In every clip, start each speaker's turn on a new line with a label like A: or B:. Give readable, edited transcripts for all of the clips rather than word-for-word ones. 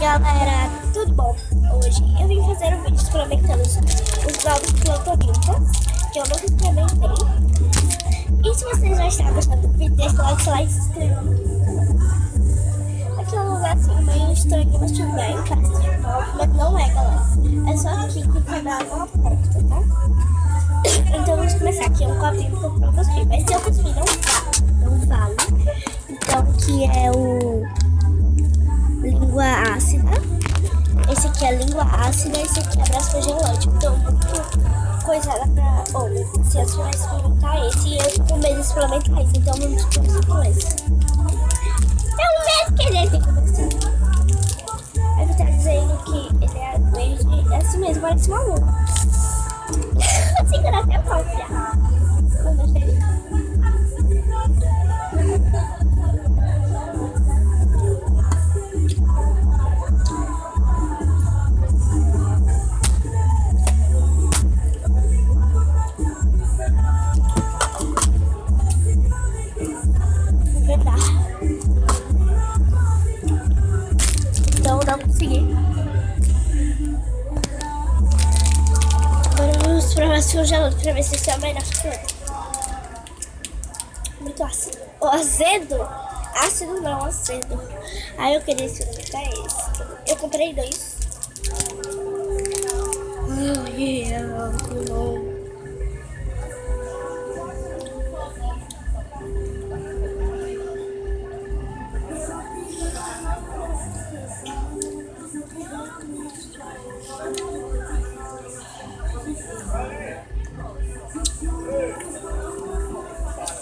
A: Galera, tudo bom? Hoje eu vim fazer um vídeo experimentando os novos Plantonilton, que eu nunca experimentei. E se vocês já estão gostando do vídeo, deixa o like e se inscreva. Aqui é um lugar assim meio estranho, mas tudo bem, parece de pau, mas não é, galera. É só aqui que tem dar uma porta, tá? Então vamos começar aqui, um copinho pra cuspir. Mas se eu cuspir, não falo. Então aqui é o língua ácida. Esse aqui é língua ácida, esse aqui é abraço congelante. Então, muito coisada pra... Bom, se você vai experimentar esse, e eu tô com medo de experimentar esse, então vamos começar com esse. É o mesmo que ele tem que começar. Ele tá dizendo que ele é verde, é assim mesmo, parece uma lua. Segura até a mão, já. Quando eu cheguei. Então não consegui. Agora vamos provar se congelado pra ver se isso é melhor que muito ácido. O azedo? Ácido não, azedo. Aí eu queria experimentar esse. Eu comprei dois. Oh yeah, cool.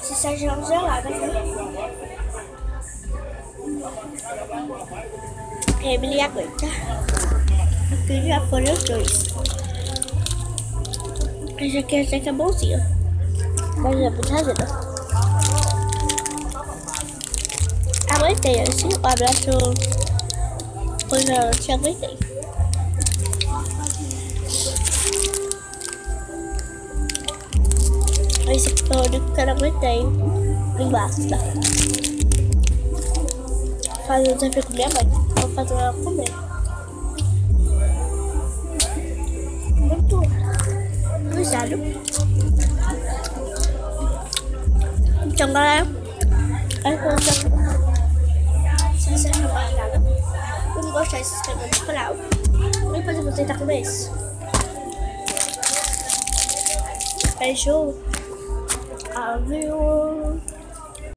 A: Esse Sérgio é gelado, né? Emily aguenta. Aqui já foram os dois. Esse aqui até que é bonzinho, mas é muito azedo. Aguentei, assim, o abraço congelante, aguentei. Esse aqui foi o único que eu não aguentei embaixo, tá? Fazer um desafio com minha mãe. Vou fazer ela comer. Muito pesado. Então, galera, se você não mais nada, não gostar, se inscreva no canal. E depois eu vou tentar comer esse. Beijo. Avião.